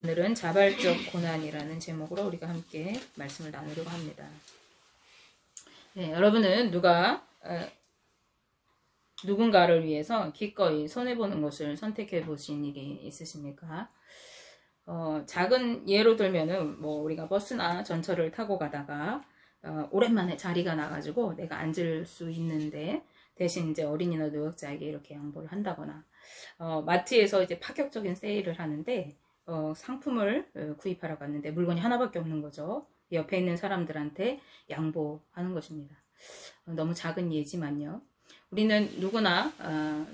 오늘은 자발적 고난이라는 제목으로 우리가 함께 말씀을 나누려고 합니다. 네, 여러분은 누군가를 위해서 기꺼이 손해보는 것을 선택해 보신 일이 있으십니까? 작은 예로 들면은 우리가 버스나 전철을 타고 가다가 오랜만에 자리가 나가지고 내가 앉을 수 있는데 대신 이제 어린이나 노약자에게 이렇게 양보를 한다거나 마트에서 이제 파격적인 세일을 하는데 상품을 구입하러 갔는데 물건이 하나밖에 없는 거죠. 옆에 있는 사람들한테 양보하는 것입니다. 너무 작은 예지만요. 우리는 누구나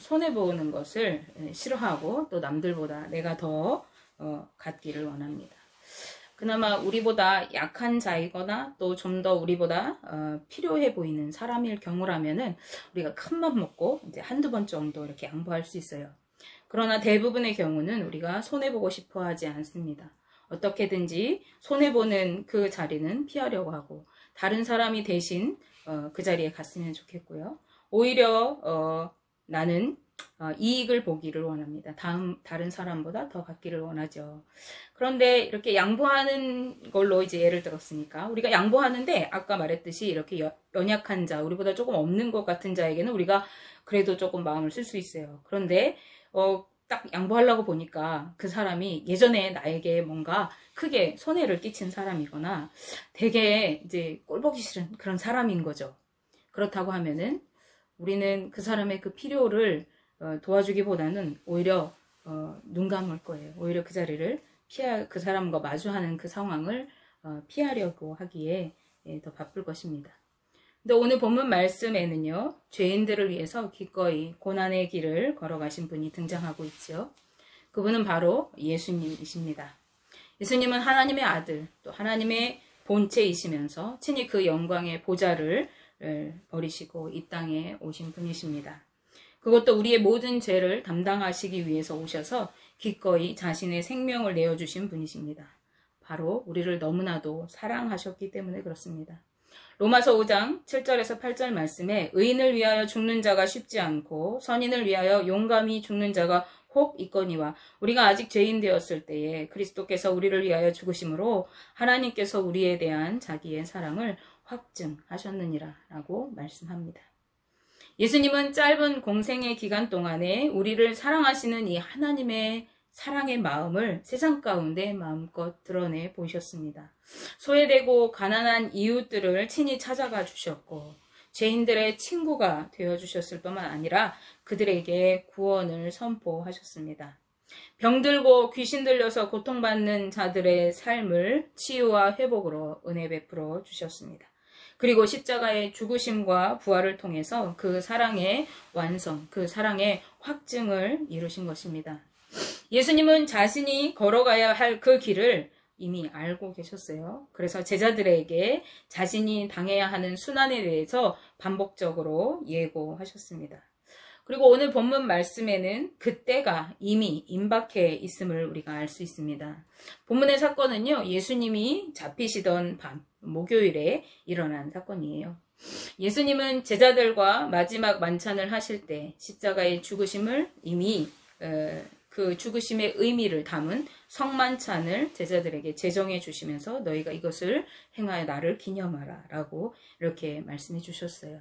손해보는 것을 싫어하고 또 남들보다 내가 더 갖기를 원합니다. 그나마 우리보다 약한 자이거나 또 좀 더 우리보다 필요해 보이는 사람일 경우라면은 우리가 큰맘 먹고 이제 한두 번 정도 이렇게 양보할 수 있어요. 그러나 대부분의 경우는 우리가 손해보고 싶어 하지 않습니다. 어떻게든지 손해보는 그 자리는 피하려고 하고 다른 사람이 대신 그 자리에 갔으면 좋겠고요. 오히려 나는 이익을 보기를 원합니다. 다른 사람보다 더 갖기를 원하죠. 그런데 이렇게 양보하는 걸로 이제 예를 들었으니까 우리가 양보하는데 아까 말했듯이 이렇게 연약한 자, 우리보다 조금 없는 것 같은 자에게는 우리가 그래도 조금 마음을 쓸 수 있어요. 그런데 딱 양보하려고 보니까 그 사람이 예전에 나에게 뭔가 크게 손해를 끼친 사람이거나 되게 이제 꼴보기 싫은 그런 사람인 거죠. 그렇다고 하면은 우리는 그 사람의 그 필요를 도와주기보다는 오히려 눈 감을 거예요. 오히려 그 자리를 그 사람과 마주하는 그 상황을 피하려고 하기에 더 바쁠 것입니다. 근데 오늘 본문 말씀에는요, 죄인들을 위해서 기꺼이 고난의 길을 걸어가신 분이 등장하고 있죠. 그분은 바로 예수님이십니다. 예수님은 하나님의 아들, 또 하나님의 본체이시면서 친히 그 영광의 보좌를 버리시고 이 땅에 오신 분이십니다. 그것도 우리의 모든 죄를 담당하시기 위해서 오셔서 기꺼이 자신의 생명을 내어주신 분이십니다. 바로 우리를 너무나도 사랑하셨기 때문에 그렇습니다. 로마서 5장 7절에서 8절 말씀에 의인을 위하여 죽는 자가 쉽지 않고 선인을 위하여 용감히 죽는 자가 혹 있거니와 우리가 아직 죄인 되었을 때에 그리스도께서 우리를 위하여 죽으심으로 하나님께서 우리에 대한 자기의 사랑을 확증하셨느니라 라고 말씀합니다. 예수님은 짧은 공생의 기간 동안에 우리를 사랑하시는 이 하나님의 사랑의 마음을 세상 가운데 마음껏 드러내 보셨습니다. 소외되고 가난한 이웃들을 친히 찾아가 주셨고 죄인들의 친구가 되어주셨을 뿐만 아니라 그들에게 구원을 선포하셨습니다. 병들고 귀신 들려서 고통받는 자들의 삶을 치유와 회복으로 은혜 베풀어 주셨습니다. 그리고 십자가의 죽으심과 부활을 통해서 그 사랑의 완성, 그 사랑의 확증을 이루신 것입니다. 예수님은 자신이 걸어가야 할 그 길을 이미 알고 계셨어요. 그래서 제자들에게 자신이 당해야 하는 순환에 대해서 반복적으로 예고하셨습니다. 그리고 오늘 본문 말씀에는 그때가 이미 임박해 있음을 우리가 알 수 있습니다. 본문의 사건은요, 예수님이 잡히시던 밤, 목요일에 일어난 사건이에요. 예수님은 제자들과 마지막 만찬을 하실 때 십자가의 죽으심을 이미 그 죽으심의 의미를 담은 성만찬을 제자들에게 제정해 주시면서 너희가 이것을 행하여 나를 기념하라 라고 이렇게 말씀해 주셨어요.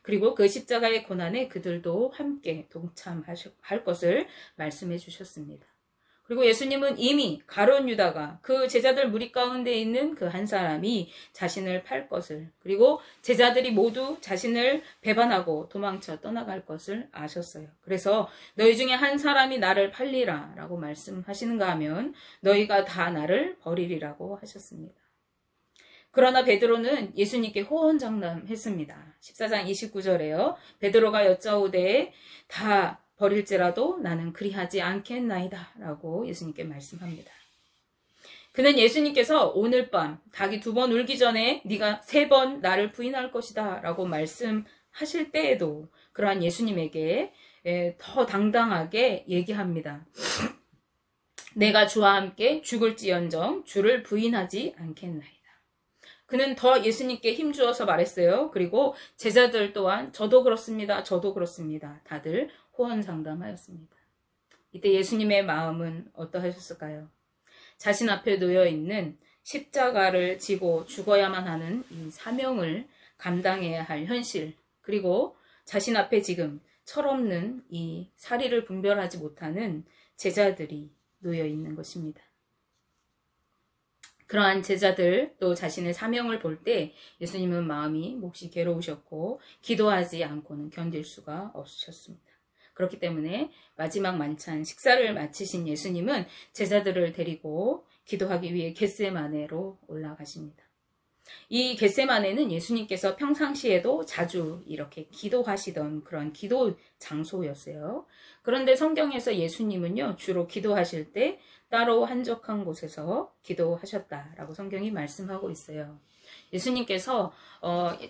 그리고 그 십자가의 고난에 그들도 함께 동참할 것을 말씀해 주셨습니다. 그리고 예수님은 이미 가룟 유다가 그 제자들 무리 가운데 있는 그 한 사람이 자신을 팔 것을, 그리고 제자들이 모두 자신을 배반하고 도망쳐 떠나갈 것을 아셨어요. 그래서 너희 중에 한 사람이 나를 팔리라 라고 말씀하시는가 하면 너희가 다 나를 버리리라고 하셨습니다. 그러나 베드로는 예수님께 호언장담했습니다. 14장 29절에요. 베드로가 여짜오되 다 버릴지라도 나는 그리하지 않겠나이다 라고 예수님께 말씀합니다. 그는 예수님께서 오늘 밤 닭이 2번 울기 전에 네가 3번 나를 부인할 것이다 라고 말씀하실 때에도 그러한 예수님에게 더 당당하게 얘기합니다. 내가 주와 함께 죽을지언정 주를 부인하지 않겠나이다. 그는 더 예수님께 힘주어서 말했어요. 그리고 제자들 또한 저도 그렇습니다. 저도 그렇습니다. 다들 호언장담하였습니다. 이때 예수님의 마음은 어떠하셨을까요? 자신 앞에 놓여 있는 십자가를 지고 죽어야만 하는 이 사명을 감당해야 할 현실, 그리고 자신 앞에 지금 철없는 이 사리를 분별하지 못하는 제자들이 놓여 있는 것입니다. 그러한 제자들 또 자신의 사명을 볼 때 예수님은 마음이 몹시 괴로우셨고 기도하지 않고는 견딜 수가 없으셨습니다. 그렇기 때문에 마지막 만찬 식사를 마치신 예수님은 제자들을 데리고 기도하기 위해 겟세마네로 올라가십니다. 이 겟세마네는 예수님께서 평상시에도 자주 이렇게 기도하시던 그런 기도 장소였어요. 그런데 성경에서 예수님은요, 주로 기도하실 때 따로 한적한 곳에서 기도하셨다라고 성경이 말씀하고 있어요. 예수님께서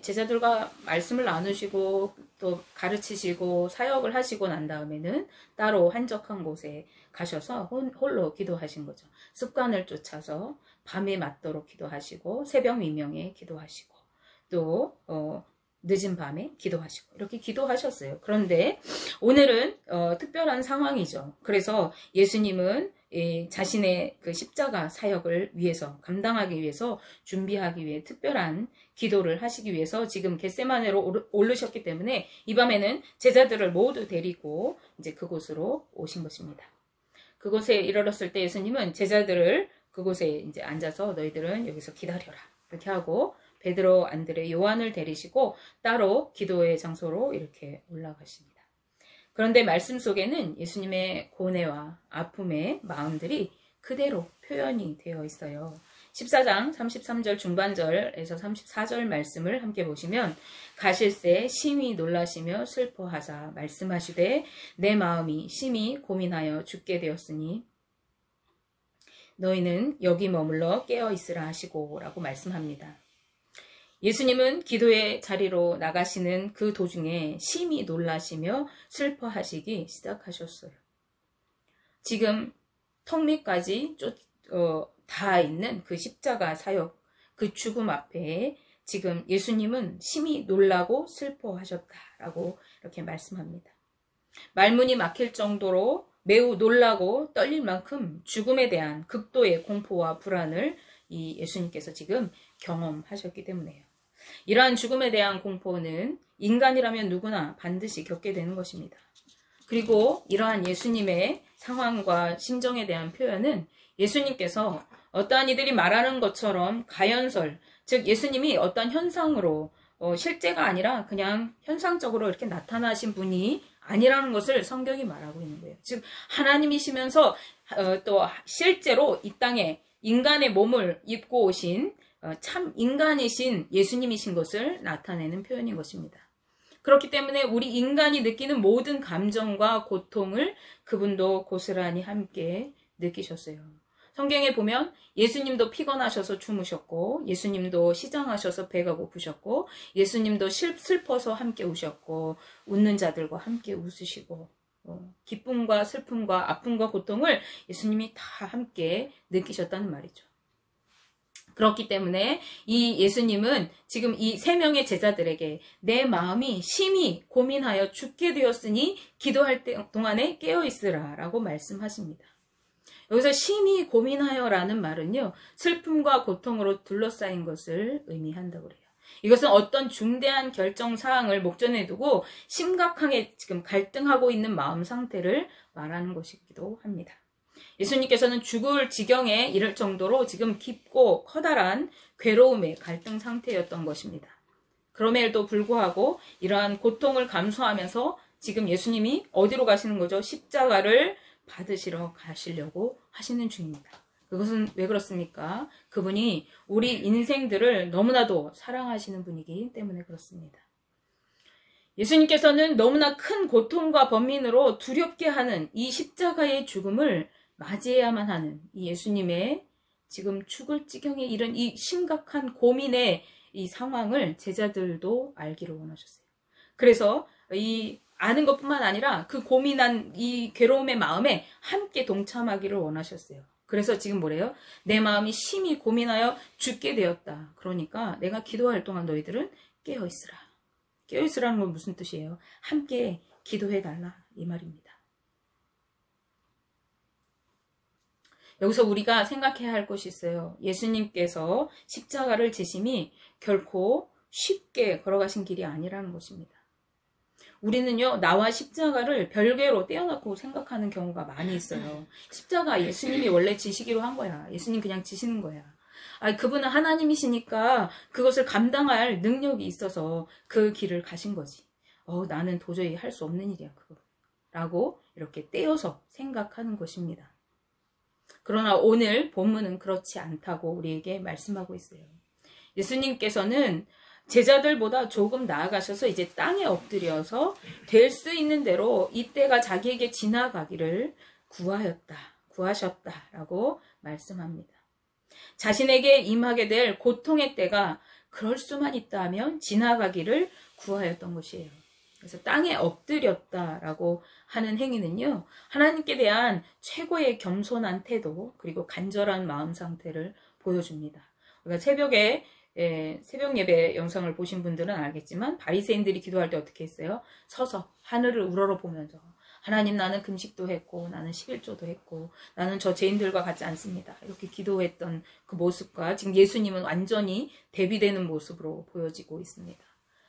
제자들과 말씀을 나누시고 또 가르치시고 사역을 하시고 난 다음에는 따로 한적한 곳에 가셔서 홀로 기도하신 거죠. 습관을 쫓아서 밤에 맞도록 기도하시고 새벽 미명에 기도하시고 또 늦은 밤에 기도하시고 이렇게 기도하셨어요. 그런데 오늘은 특별한 상황이죠. 그래서 예수님은 자신의 그 십자가 사역을 위해서 감당하기 위해서 준비하기 위해 특별한 기도를 하시기 위해서 지금 겟세마네로 오르셨기 때문에 이 밤에는 제자들을 모두 데리고 이제 그곳으로 오신 것입니다. 그곳에 이르렀을 때 예수님은 제자들을 그곳에 이제 앉아서 너희들은 여기서 기다려라 이렇게 하고 베드로, 안드레, 요한을 데리시고 따로 기도의 장소로 이렇게 올라가십니다. 그런데 말씀 속에는 예수님의 고뇌와 아픔의 마음들이 그대로 표현이 되어 있어요. 14장 33절 중반절에서 34절 말씀을 함께 보시면 가실새 심히 놀라시며 슬퍼하사 말씀하시되 내 마음이 심히 고민하여 죽게 되었으니 너희는 여기 머물러 깨어있으라 하시고 라고 말씀합니다. 예수님은 기도의 자리로 나가시는 그 도중에 심히 놀라시며 슬퍼하시기 시작하셨어요. 지금 턱 밑까지 닿아 있는 그 십자가 사역, 그 죽음 앞에 지금 예수님은 심히 놀라고 슬퍼하셨다라고 이렇게 말씀합니다. 말문이 막힐 정도로 매우 놀라고 떨릴 만큼 죽음에 대한 극도의 공포와 불안을 이 예수님께서 지금 경험하셨기 때문에요. 이러한 죽음에 대한 공포는 인간이라면 누구나 반드시 겪게 되는 것입니다. 그리고 이러한 예수님의 상황과 심정에 대한 표현은 예수님께서 어떠한 이들이 말하는 것처럼 가연설, 즉 예수님이 어떤 현상으로 실제가 아니라 그냥 현상적으로 이렇게 나타나신 분이 아니라는 것을 성경이 말하고 있는 거예요. 즉 하나님이시면서 또 실제로 이 땅에 인간의 몸을 입고 오신 참 인간이신 예수님이신 것을 나타내는 표현인 것입니다. 그렇기 때문에 우리 인간이 느끼는 모든 감정과 고통을 그분도 고스란히 함께 느끼셨어요. 성경에 보면 예수님도 피곤하셔서 주무셨고 예수님도 시장하셔서 배가 고프셨고 예수님도 슬퍼서 함께 우셨고 웃는 자들과 함께 웃으시고 기쁨과 슬픔과 아픔과 고통을 예수님이 다 함께 느끼셨다는 말이죠. 그렇기 때문에 이 예수님은 지금 이 세 명의 제자들에게 내 마음이 심히 고민하여 죽게 되었으니 기도할 동안에 깨어있으라 라고 말씀하십니다. 여기서 심히 고민하여 라는 말은요, 슬픔과 고통으로 둘러싸인 것을 의미한다고 그래요. 이것은 어떤 중대한 결정사항을 목전에 두고 심각하게 지금 갈등하고 있는 마음 상태를 말하는 것이기도 합니다. 예수님께서는 죽을 지경에 이를 정도로 지금 깊고 커다란 괴로움의 갈등 상태였던 것입니다. 그럼에도 불구하고 이러한 고통을 감수하면서 지금 예수님이 어디로 가시는 거죠? 십자가를 받으시러 가시려고 하시는 중입니다. 그것은 왜 그렇습니까? 그분이 우리 인생들을 너무나도 사랑하시는 분이기 때문에 그렇습니다. 예수님께서는 너무나 큰 고통과 번민으로 두렵게 하는 이 십자가의 죽음을 맞이해야만 하는 이 예수님의 지금 죽을 지경에 이른 이 심각한 고민의 이 상황을 제자들도 알기를 원하셨어요. 그래서 이 아는 것뿐만 아니라 그 고민한 이 괴로움의 마음에 함께 동참하기를 원하셨어요. 그래서 지금 뭐래요? 내 마음이 심히 고민하여 죽게 되었다. 그러니까 내가 기도할 동안 너희들은 깨어있으라. 깨어있으라는 건 무슨 뜻이에요? 함께 기도해달라 이 말입니다. 여기서 우리가 생각해야 할 것이 있어요. 예수님께서 십자가를 지심이 결코 쉽게 걸어가신 길이 아니라는 것입니다. 우리는요, 나와 십자가를 별개로 떼어놓고 생각하는 경우가 많이 있어요. 십자가 예수님이 원래 지시기로 한 거야. 예수님 그냥 지시는 거야. 그분은 하나님이시니까 그것을 감당할 능력이 있어서 그 길을 가신 거지. 나는 도저히 할 수 없는 일이야, 그거. 라고 이렇게 떼어서 생각하는 것입니다. 그러나 오늘 본문은 그렇지 않다고 우리에게 말씀하고 있어요. 예수님께서는 제자들보다 조금 나아가셔서 이제 땅에 엎드려서 될 수 있는 대로 이때가 자기에게 지나가기를 구하셨다라고 말씀합니다. 자신에게 임하게 될 고통의 때가 그럴 수만 있다면 지나가기를 구하였던 것이에요. 그래서 땅에 엎드렸다라고 하는 행위는요, 하나님께 대한 최고의 겸손한 태도 그리고 간절한 마음 상태를 보여줍니다. 우리가 새벽 예배 영상을 보신 분들은 알겠지만 바리새인들이 기도할 때 어떻게 했어요? 서서 하늘을 우러러보면서 하나님, 나는 금식도 했고 나는 11조도 했고 나는 저 죄인들과 같지 않습니다. 이렇게 기도했던 그 모습과 지금 예수님은 완전히 대비되는 모습으로 보여지고 있습니다.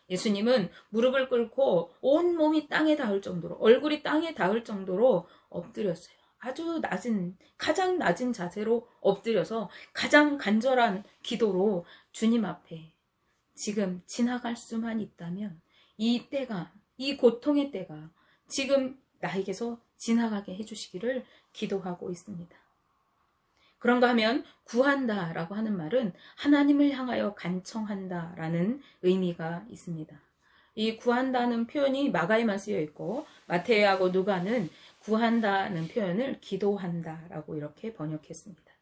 예수님은 무릎을 꿇고 온 몸이 땅에 닿을 정도로, 얼굴이 땅에 닿을 정도로 엎드렸어요. 아주 가장 낮은 자세로 엎드려서 가장 간절한 기도로 주님 앞에 지금 지나갈 수만 있다면 이 고통의 때가 지금 나에게서 지나가게 해주시기를 기도하고 있습니다. 그런가 하면 구한다라고 하는 말은 하나님을 향하여 간청한다라는 의미가 있습니다. 이 구한다는 표현이 마가에만 쓰여 있고 마태하고 누가는 구한다는 표현을 기도한다라고 이렇게 번역했습니다.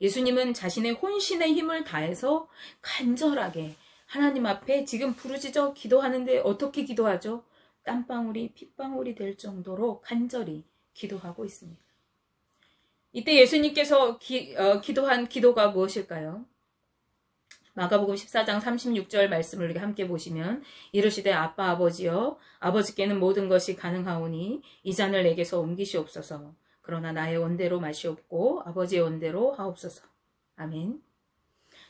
예수님은 자신의 혼신의 힘을 다해서 간절하게 하나님 앞에 지금 부르짖어 기도하는데 어떻게 기도하죠? 땀방울이 핏방울이 될 정도로 간절히 기도하고 있습니다. 이때 예수님께서 기도한 기도가 무엇일까요? 마가복음 14장 36절 말씀을 우리가 함께 보시면 이르시되 아빠 아버지여 아버지께는 모든 것이 가능하오니 이 잔을 내게서 옮기시옵소서. 그러나 나의 원대로 마시옵고 아버지의 원대로 하옵소서. 아멘.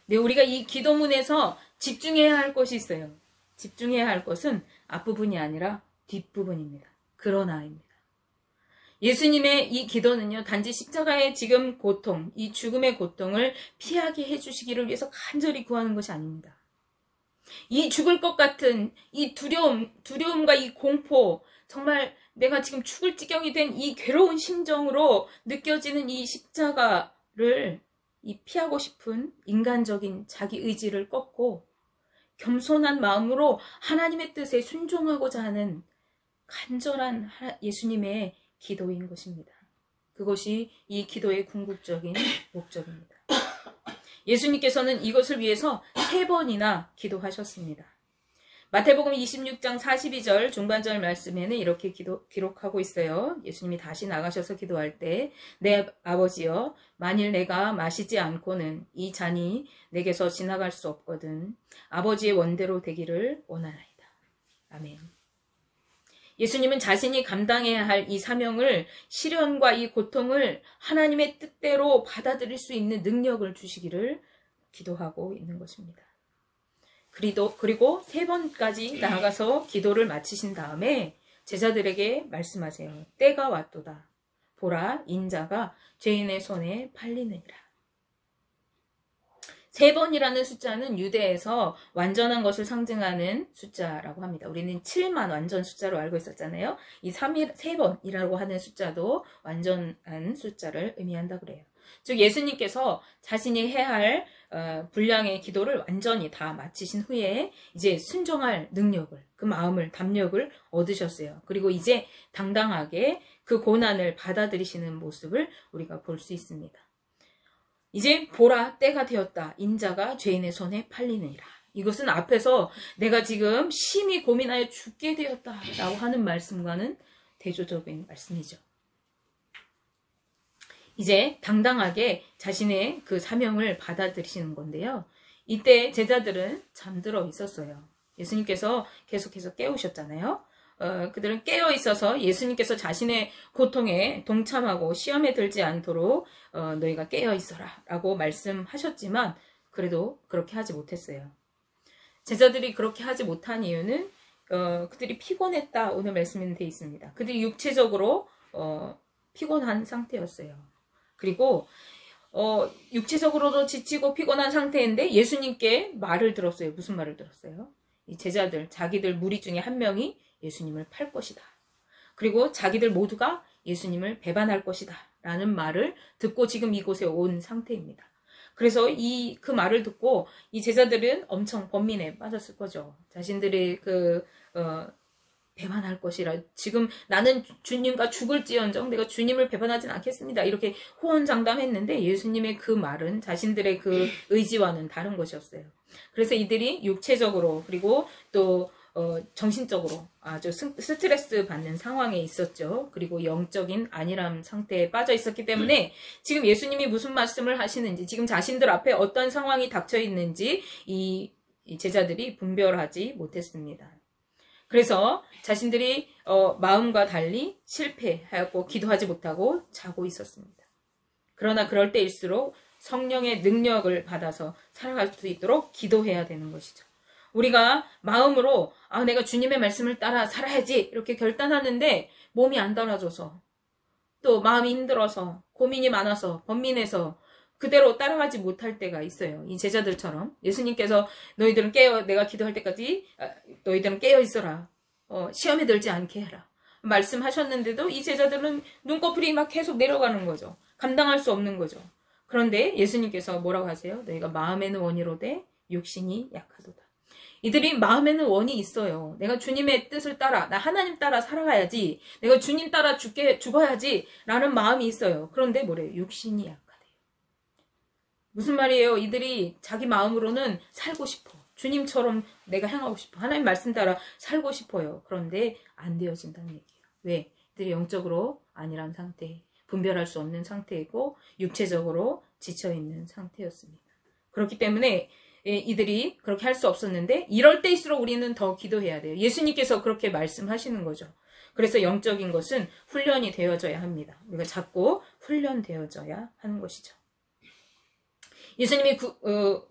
네, 우리가 이 기도문에서 집중해야 할 것이 있어요. 집중해야 할 것은 앞부분이 아니라 뒷부분입니다. 그러나입니다. 예수님의 이 기도는요, 단지 십자가의 지금 고통, 이 죽음의 고통을 피하게 해주시기를 위해서 간절히 구하는 것이 아닙니다. 이 죽을 것 같은 이 두려움과 이 공포, 정말 내가 지금 죽을 지경이 된 이 괴로운 심정으로 느껴지는 이 십자가를 피하고 싶은 인간적인 자기 의지를 꺾고 겸손한 마음으로 하나님의 뜻에 순종하고자 하는 간절한 예수님의 기도인 것입니다. 그것이 이 기도의 궁극적인 목적입니다. 예수님께서는 이것을 위해서 3번이나 기도하셨습니다. 마태복음 26장 42절 중반절 말씀에는 이렇게 기록하고 있어요. 예수님이 다시 나가셔서 기도할 때 내 아버지여 만일 내가 마시지 않고는 이 잔이 내게서 지나갈 수 없거든 아버지의 원대로 되기를 원하나이다. 아멘. 예수님은 자신이 감당해야 할 이 사명을, 시련과 이 고통을 하나님의 뜻대로 받아들일 수 있는 능력을 주시기를 기도하고 있는 것입니다. 그리고 3번까지 나아가서 기도를 마치신 다음에 제자들에게 말씀하세요. 때가 왔도다. 보라, 인자가 죄인의 손에 팔리느니라. 3번이라는 숫자는 유대에서 완전한 것을 상징하는 숫자라고 합니다. 우리는 7만 완전 숫자로 알고 있었잖아요. 이 3번이라고 하는 숫자도 완전한 숫자를 의미한다고 그래요. 즉 예수님께서 자신이 해야 할 분량의 기도를 완전히 다 마치신 후에 이제 순종할 능력을, 그 마음을, 담력을 얻으셨어요. 그리고 이제 당당하게 그 고난을 받아들이시는 모습을 우리가 볼 수 있습니다. 이제 보라, 때가 되었다. 인자가 죄인의 손에 팔리느니라. 이것은 앞에서 내가 지금 심히 고민하여 죽게 되었다라고 하는 말씀과는 대조적인 말씀이죠. 이제 당당하게 자신의 그 사명을 받아들이시는 건데요. 이때 제자들은 잠들어 있었어요. 예수님께서 계속해서 깨우셨잖아요. 그들은 깨어 있어서 예수님께서 자신의 고통에 동참하고 시험에 들지 않도록 너희가 깨어 있어라 라고 말씀하셨지만 그래도 그렇게 하지 못했어요. 제자들이 그렇게 하지 못한 이유는 그들이 피곤했다 오늘 말씀에 되어 있습니다. 그들이 육체적으로 피곤한 상태였어요. 그리고 육체적으로도 지치고 피곤한 상태인데 예수님께 말을 들었어요. 무슨 말을 들었어요? 이 제자들, 자기들 무리 중에 한 명이 예수님을 팔 것이다. 그리고 자기들 모두가 예수님을 배반할 것이다. 라는 말을 듣고 지금 이곳에 온 상태입니다. 그래서 그 말을 듣고 이 제자들은 엄청 번민에 빠졌을 거죠. 자신들이 배반할 것이라. 지금 나는 주님과 죽을지언정 내가 주님을 배반하진 않겠습니다. 이렇게 호언장담했는데 예수님의 그 말은 자신들의 그 의지와는 다른 것이었어요. 그래서 이들이 육체적으로 그리고 또 정신적으로 아주 스트레스 받는 상황에 있었죠. 그리고 영적인 안일함 상태에 빠져 있었기 때문에 지금 예수님이 무슨 말씀을 하시는지 지금 자신들 앞에 어떤 상황이 닥쳐 있는지 이 제자들이 분별하지 못했습니다. 그래서 자신들이 마음과 달리 실패하였고 기도하지 못하고 자고 있었습니다. 그러나 그럴 때일수록 성령의 능력을 받아서 살아갈 수 있도록 기도해야 되는 것이죠. 우리가 마음으로 내가 주님의 말씀을 따라 살아야지 이렇게 결단하는데 몸이 안 따라줘서 또 마음이 힘들어서 고민이 많아서 번민해서 그대로 따라가지 못할 때가 있어요. 이 제자들처럼 예수님께서 너희들은 내가 기도할 때까지 너희들은 깨어 있어라. 시험에 들지 않게 해라. 말씀하셨는데도 이 제자들은 눈꺼풀이 막 계속 내려가는 거죠. 감당할 수 없는 거죠. 그런데 예수님께서 뭐라고 하세요? 너희가 마음에는 원이로되 육신이 약하도다. 이들이 마음에는 원이 있어요. 내가 주님의 뜻을 따라, 나 하나님 따라 살아가야지. 내가 주님 따라 죽어야지. 라는 마음이 있어요. 그런데 뭐래요? 육신이 약하대요. 무슨 말이에요? 이들이 자기 마음으로는 살고 싶어. 주님처럼 내가 행하고 싶어. 하나님 말씀 따라 살고 싶어요. 그런데 안 되어진다는 얘기예요. 왜? 이들이 영적으로 안일한 상태, 분별할 수 없는 상태이고 육체적으로 지쳐있는 상태였습니다. 그렇기 때문에 이들이 그렇게 할 수 없었는데 이럴 때일수록 우리는 더 기도해야 돼요. 예수님께서 그렇게 말씀하시는 거죠. 그래서 영적인 것은 훈련이 되어져야 합니다. 우리가 자꾸 훈련되어져야 하는 것이죠. 예수님이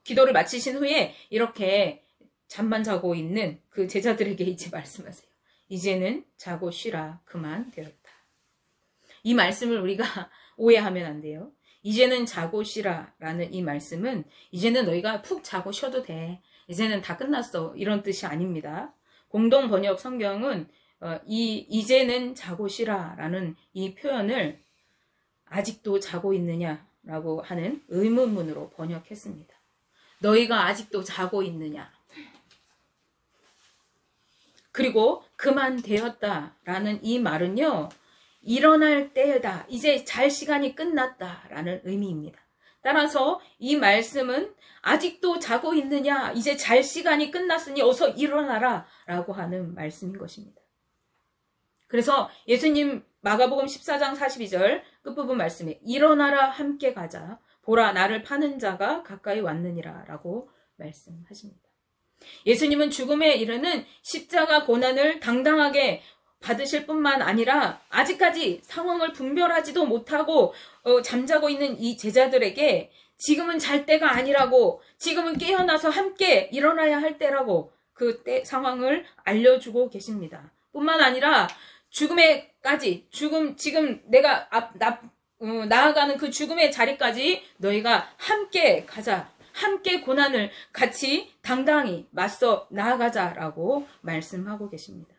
기도를 마치신 후에 이렇게 잠만 자고 있는 그 제자들에게 이제 말씀하세요. 이제는 자고 쉬라. 그만 되었다. 이 말씀을 우리가 오해하면 안 돼요. 이제는 자고 쉬라 라는 이 말씀은 이제는 너희가 푹 자고 쉬어도 돼. 이제는 다 끝났어. 이런 뜻이 아닙니다. 공동 번역 성경은 이제는 자고 쉬라 라는 이 표현을 아직도 자고 있느냐 라고 하는 의문문으로 번역했습니다. 너희가 아직도 자고 있느냐. 그리고 그만 되었다 라는 이 말은요. 일어날 때다. 이제 잘 시간이 끝났다 라는 의미입니다. 따라서 이 말씀은 아직도 자고 있느냐. 이제 잘 시간이 끝났으니 어서 일어나라 라고 하는 말씀인 것입니다. 그래서 예수님 마가복음 14장 42절 끝부분 말씀에 일어나라 함께 가자. 보라 나를 파는 자가 가까이 왔느니라 라고 말씀하십니다. 예수님은 죽음에 이르는 십자가 고난을 당당하게 받으실 뿐만 아니라 아직까지 상황을 분별하지도 못하고 잠자고 있는 이 제자들에게 지금은 잘 때가 아니라고 지금은 깨어나서 함께 일어나야 할 때라고 그 때 상황을 알려주고 계십니다. 뿐만 아니라 죽음에까지 지금 내가 나아가는 그 죽음의 자리까지 너희가 함께 가자. 함께 고난을 같이 당당히 맞서 나아가자라고 말씀하고 계십니다.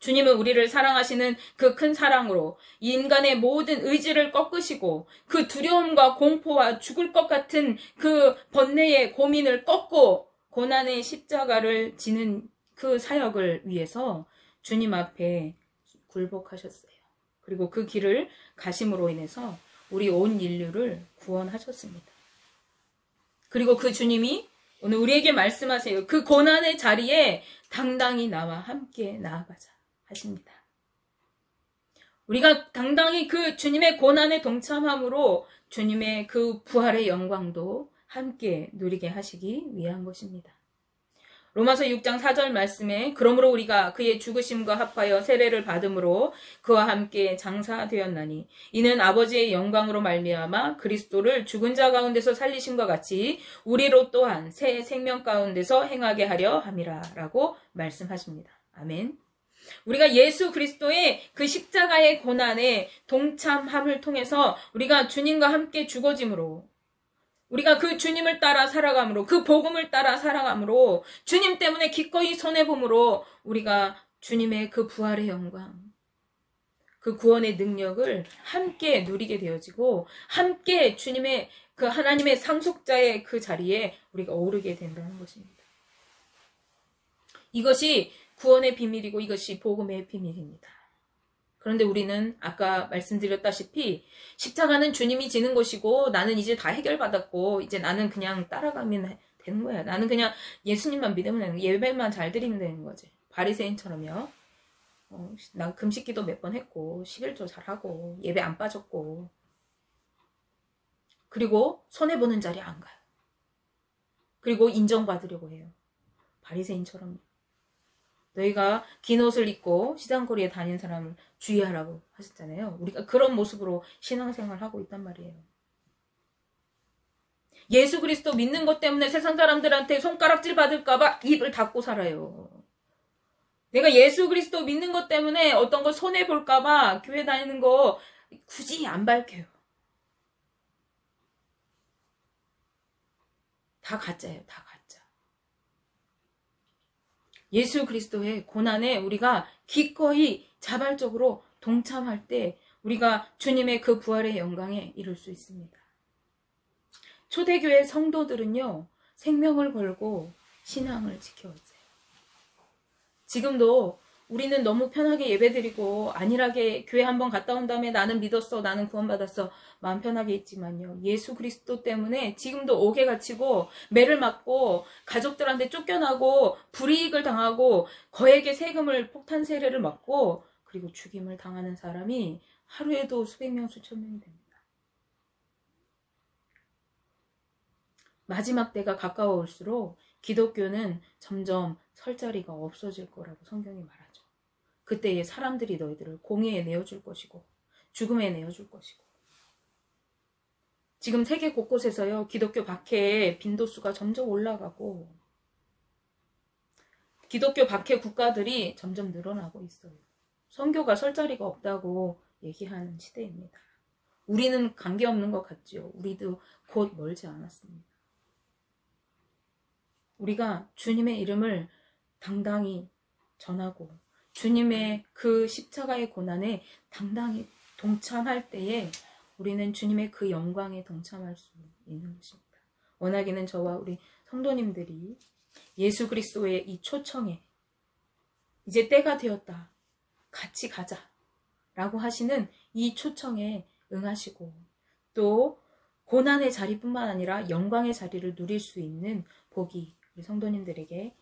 주님은 우리를 사랑하시는 그 큰 사랑으로 인간의 모든 의지를 꺾으시고 그 두려움과 공포와 죽을 것 같은 그 번뇌의 고민을 꺾고 고난의 십자가를 지는 그 사역을 위해서 주님 앞에 굴복하셨어요. 그리고 그 길을 가심으로 인해서 우리 온 인류를 구원하셨습니다. 그리고 그 주님이 오늘 우리에게 말씀하세요. 그 고난의 자리에 당당히 나와 함께 나아가자 하십니다. 우리가 당당히 그 주님의 고난에 동참함으로 주님의 그 부활의 영광도 함께 누리게 하시기 위한 것입니다. 로마서 6장 4절 말씀에 그러므로 우리가 그의 죽으심과 합하여 세례를 받음으로 그와 함께 장사되었나니 이는 아버지의 영광으로 말미암아 그리스도를 죽은 자 가운데서 살리심과 같이 우리로 또한 새 생명 가운데서 행하게 하려 함이라 라고 말씀하십니다. 아멘. 우리가 예수 그리스도의 그 십자가의 고난에 동참함을 통해서 우리가 주님과 함께 죽어짐으로 우리가 그 주님을 따라 살아감으로 그 복음을 따라 살아감으로 주님 때문에 기꺼이 손해봄으로 우리가 주님의 그 부활의 영광 그 구원의 능력을 함께 누리게 되어지고 함께 주님의 그 하나님의 상속자의 그 자리에 우리가 오르게 된다는 것입니다. 이것이 구원의 비밀이고 이것이 복음의 비밀입니다. 그런데 우리는 아까 말씀드렸다시피 십자가는 주님이 지는 것이고 나는 이제 다 해결받았고 이제 나는 그냥 따라가면 되는 거야. 나는 그냥 예수님만 믿으면 되는 거야. 예배만 잘 드리면 되는 거지. 바리새인처럼요. 난 금식기도 몇 번 했고 11조 잘하고 예배 안 빠졌고 그리고 손해보는 자리 안 가요. 그리고 인정받으려고 해요. 바리새인처럼. 너희가 긴 옷을 입고 시장거리에 다니는 사람을 주의하라고 하셨잖아요. 우리가 그런 모습으로 신앙생활을 하고 있단 말이에요. 예수 그리스도 믿는 것 때문에 세상 사람들한테 손가락질 받을까봐 입을 닫고 살아요. 내가 예수 그리스도 믿는 것 때문에 어떤 거 손해볼까봐 교회 다니는 거 굳이 안 밝혀요. 다 가짜예요. 다 가짜. 예수 그리스도의 고난에 우리가 기꺼이 자발적으로 동참할 때 우리가 주님의 그 부활의 영광에 이룰 수 있습니다. 초대교회 성도들은요. 생명을 걸고 신앙을 지켜왔어요. 지금도 우리는 너무 편하게 예배드리고 안일하게 교회 한번 갔다 온 다음에 나는 믿었어, 나는 구원받았어 마음 편하게 있지만요. 예수 그리스도 때문에 지금도 옥에 갇히고 매를 맞고 가족들한테 쫓겨나고 불이익을 당하고 거액의 세금을 폭탄 세례를 맞고 그리고 죽임을 당하는 사람이 하루에도 수백 명 수천 명이 됩니다. 마지막 때가 가까워올수록 기독교는 점점 설 자리가 없어질 거라고 성경이 말하죠. 그때에 사람들이 너희들을 공회에 내어줄 것이고 죽음에 내어줄 것이고 지금 세계 곳곳에서요. 기독교 박해의 빈도수가 점점 올라가고 기독교 박해 국가들이 점점 늘어나고 있어요. 선교가 설 자리가 없다고 얘기하는 시대입니다. 우리는 관계없는 것 같죠. 우리도 곧 멀지 않았습니다. 우리가 주님의 이름을 당당히 전하고 주님의 그 십자가의 고난에 당당히 동참할 때에 우리는 주님의 그 영광에 동참할 수 있는 것입니다. 원하기는 저와 우리 성도님들이 예수 그리스도의 이 초청에 이제 때가 되었다. 같이 가자. 라고 하시는 이 초청에 응하시고 또 고난의 자리뿐만 아니라 영광의 자리를 누릴 수 있는 복이 우리 성도님들에게